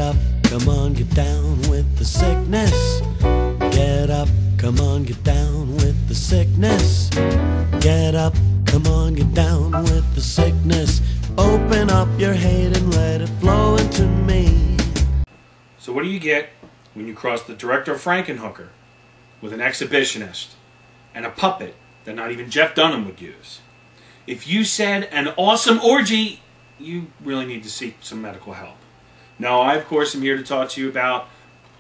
up, come on, get down with the sickness. Get up, come on, get down with the sickness. Get up, come on, get down with the sickness. Open up your hate and let it flow into me. So what do you get when you cross the director of Frankenhooker with an exhibitionist and a puppet that not even Jeff Dunham would use? If you said an awesome orgy, you really need to seek some medical help. No, I of course am here to talk to you about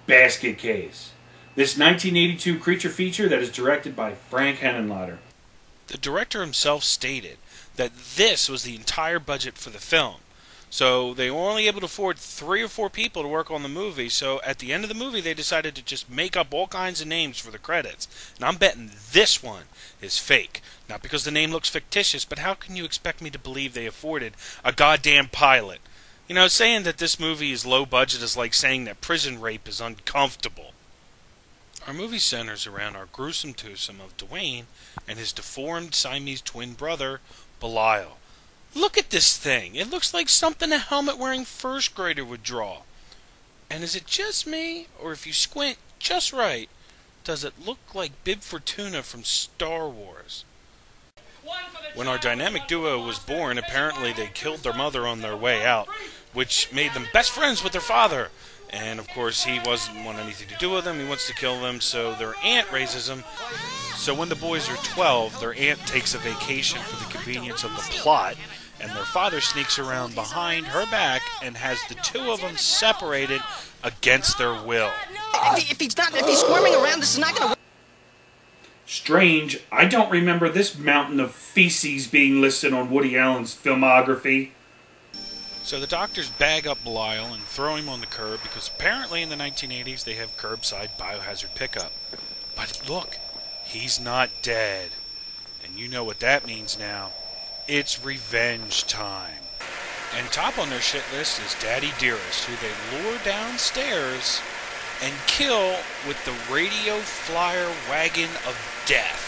Basket Case, this 1982 creature feature that is directed by Frank Henenlotter. The director himself stated that this was the entire budget for the film. So they were only able to afford 3 or 4 people to work on the movie, so at the end of the movie they decided to just make up all kinds of names for the credits. And I'm betting this one is fake. Not because the name looks fictitious, but how can you expect me to believe they afforded a goddamn pilot? You know, saying that this movie is low budget is like saying that prison rape is uncomfortable. Our movie centers around our gruesome twosome of Dwayne and his deformed Siamese twin brother, Belial. Look at this thing. It looks like something a helmet-wearing first grader would draw. And is it just me, or if you squint just right, does it look like Bib Fortuna from Star Wars? When our dynamic duo was born, apparently they killed their mother on their way out, which made them best friends with their father. And of course he doesn't want anything to do with them, he wants to kill them, so their aunt raises them. So when the boys are 12, their aunt takes a vacation for the convenience of the plot, and their father sneaks around behind her back and has the two of them separated against their will. If he's squirming around, this is not gonna work. Strange, I don't remember this mountain of feces being listed on Woody Allen's filmography. So the doctors bag up Belial and throw him on the curb because apparently in the 1980s they have curbside biohazard pickup. But look, he's not dead. And you know what that means now. It's revenge time. And top on their shit list is Daddy Dearest, who they lure downstairs and kill with the radio flyer wagon of death.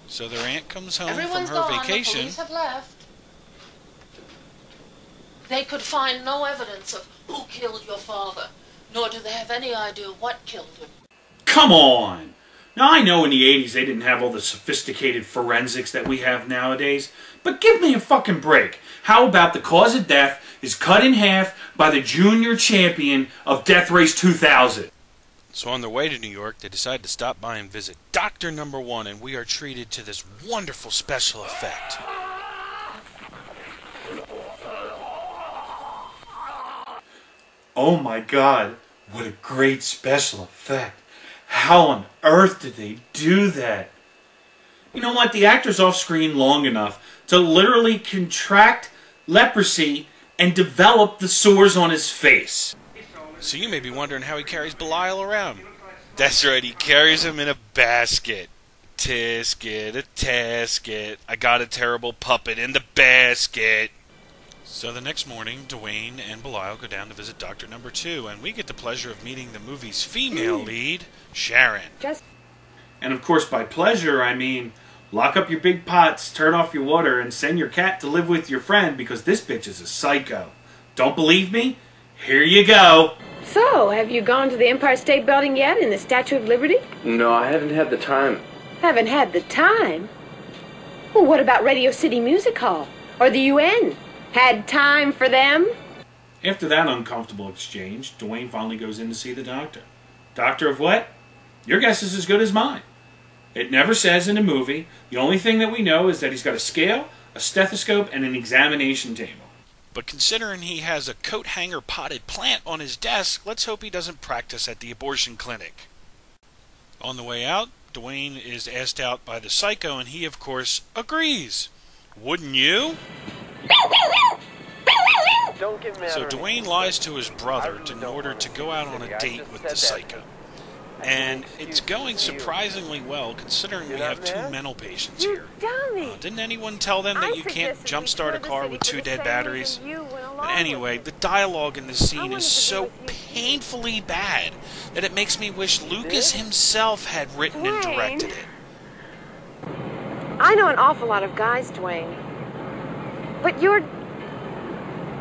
So their aunt comes home Everyone's from her gone. vacation. The police have left. They could find no evidence of who killed your father, nor do they have any idea what killed him. Come on! Now I know in the 80s they didn't have all the sophisticated forensics that we have nowadays, but give me a fucking break. How about the cause of death is cut in half by the junior champion of Death Race 2000? So on their way to New York, they decide to stop by and visit Dr. Number 1, and we are treated to this wonderful special effect. Oh my god, what a great special effect. How on earth did they do that? You know what, the actor's off screen long enough to literally contract leprosy and develop the sores on his face. So you may be wondering how he carries Belial around. That's right, he carries him in a basket. Tisket, a tasket. I got a terrible puppet in the basket. So the next morning, Dwayne and Belial go down to visit Dr. Number 2, and we get the pleasure of meeting the movie's female lead, Sharon. And of course, by pleasure, I mean lock up your big pots, turn off your water, and send your cat to live with your friend because this bitch is a psycho. Don't believe me? Here you go. So, have you gone to the Empire State Building yet and the Statue of Liberty? No, I haven't had the time. Haven't had the time? Well, what about Radio City Music Hall? Or the UN? Had time for them? After that uncomfortable exchange, Dwayne finally goes in to see the doctor. Doctor of what? Your guess is as good as mine. It never says in the movie. The only thing that we know is that he's got a scale, a stethoscope, and an examination table. But considering he has a coat hanger potted plant on his desk, let's hope he doesn't practice at the abortion clinic. On the way out, Dwayne is asked out by the psycho, and he, of course, agrees. Wouldn't you? So Dwayne lies to his brother in order to go out on a date with the psycho. And it's going surprisingly well, considering we have 2 mental patients here. Didn't anyone tell them that you can't jumpstart a car with 2 dead batteries? But anyway, the dialogue in this scene is so painfully bad that it makes me wish Lucas himself had written and directed it. I know an awful lot of guys, Dwayne. But you're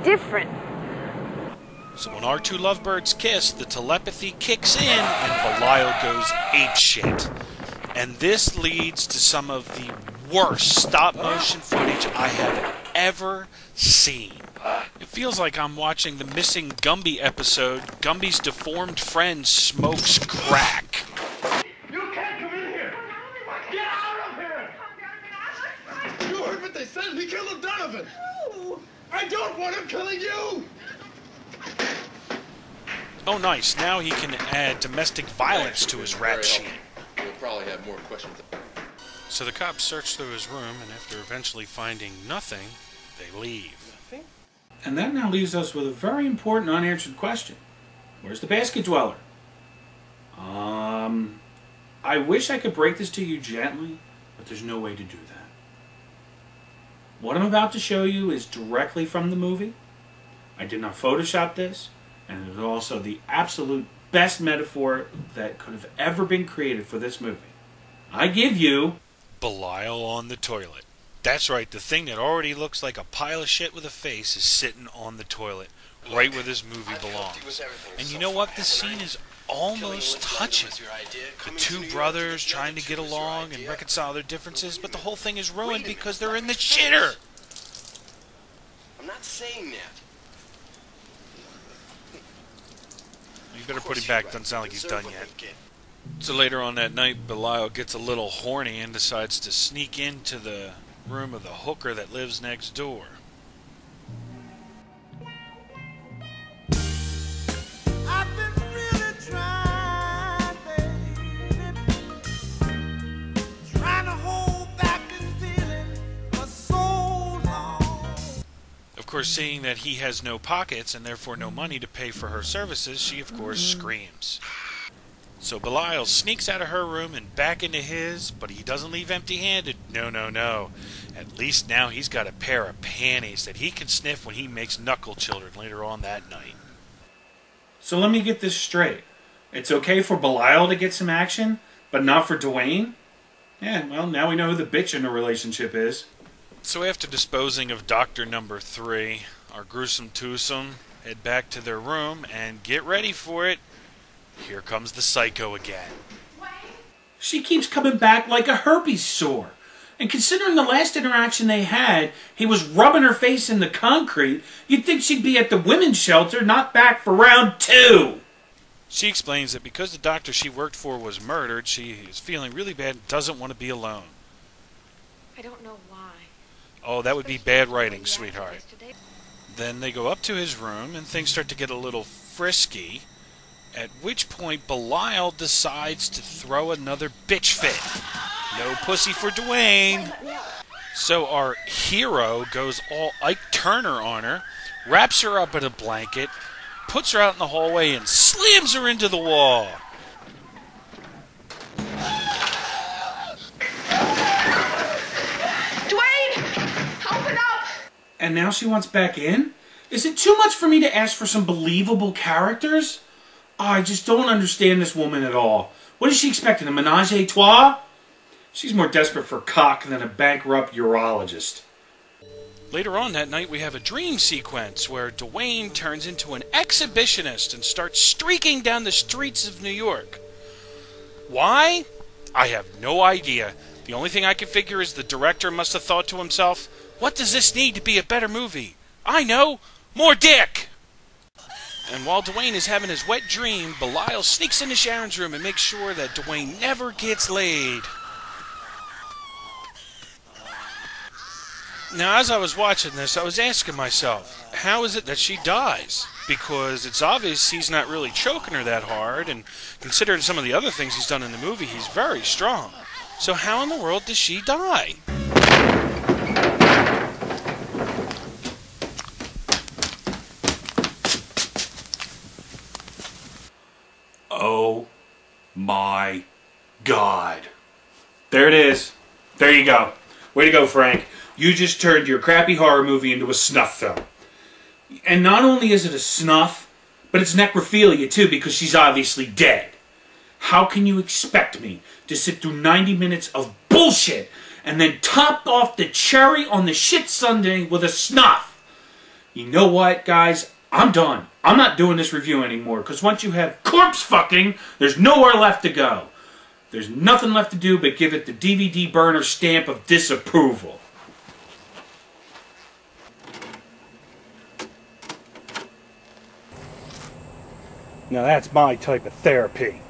different. So when our two lovebirds kiss, the telepathy kicks in and Belial goes apeshit. And this leads to some of the worst stop-motion footage I have ever seen. It feels like I'm watching the Missing Gumby episode, Gumby's deformed friend smokes crack. You can't come in here! Get out of here! You heard what they said? He killed O'Donovan! No! I don't want him killing you! Oh nice, now he can add domestic violence to his rap sheet. We'll probably have more questions. So the cops search through his room, and after eventually finding nothing, they leave. And that now leaves us with a very important unanswered question. Where's the basket dweller? I wish I could break this to you gently, but there's no way to do that. What I'm about to show you is directly from the movie. I did not Photoshop this, and it is also the absolute best metaphor that could have ever been created for this movie. I give you... Belial on the toilet. That's right, the thing that already looks like a pile of shit with a face is sitting on the toilet, right where this movie belongs. And you know what? This scene is almost touching. The two brothers trying to get along and reconcile their differences, but the whole thing is ruined because they're in the shitter. I'm not saying that. You better put him back. Doesn't sound like he's done yet. So later on that night, Belial gets a little horny and decides to sneak into the room of the hooker that lives next door. I've been really trying, baby. Trying to hold back this feeling for so long. Of course, seeing that he has no pockets and therefore no money to pay for her services, she of course screams. So Belial sneaks out of her room and back into his, but he doesn't leave empty-handed. No, no, no. At least now he's got a pair of panties that he can sniff when he makes knuckle children later on that night. So let me get this straight. It's okay for Belial to get some action, but not for Dwayne? Yeah, well, now we know who the bitch in the relationship is. So after disposing of Doctor Number 3, our gruesome twosome head back to their room and get ready for it. Here comes the psycho again. She keeps coming back like a herpes sore. And considering the last interaction they had, he was rubbing her face in the concrete, you'd think she'd be at the women's shelter, not back for round 2. She explains that because the doctor she worked for was murdered, she is feeling really bad and doesn't want to be alone. I don't know why. Oh, that would be bad writing, sweetheart. Then they go up to his room and things start to get a little frisky. At which point, Belial decides to throw another bitch fit. No pussy for Dwayne. So our hero goes all Ike Turner on her, wraps her up in a blanket, puts her out in the hallway, and slams her into the wall. Dwayne! Open up! And now she wants back in? Is it too much for me to ask for some believable characters? Oh, I just don't understand this woman at all. What is she expecting, a menage a trois? She's more desperate for cock than a bankrupt urologist. Later on that night, we have a dream sequence where Dwayne turns into an exhibitionist and starts streaking down the streets of New York. Why? I have no idea. The only thing I can figure is the director must have thought to himself, what does this need to be a better movie? I know! More dick! And while Dwayne is having his wet dream, Belial sneaks into Sharon's room and makes sure that Dwayne never gets laid. Now, as I was watching this, I was asking myself, how is it that she dies? Because it's obvious he's not really choking her that hard, and considering some of the other things he's done in the movie, he's very strong. So how in the world does she die? Oh my God. There it is. There you go. Way to go, Frank. You just turned your crappy horror movie into a snuff film. And not only is it a snuff, but it's necrophilia too, because she's obviously dead. How can you expect me to sit through 90 minutes of bullshit and then top off the cherry on the shit sundae with a snuff? You know what, guys? I'm done. I'm not doing this review anymore, because once you have corpse fucking, there's nowhere left to go. There's nothing left to do but give it the DVD burner stamp of disapproval. Now that's my type of therapy.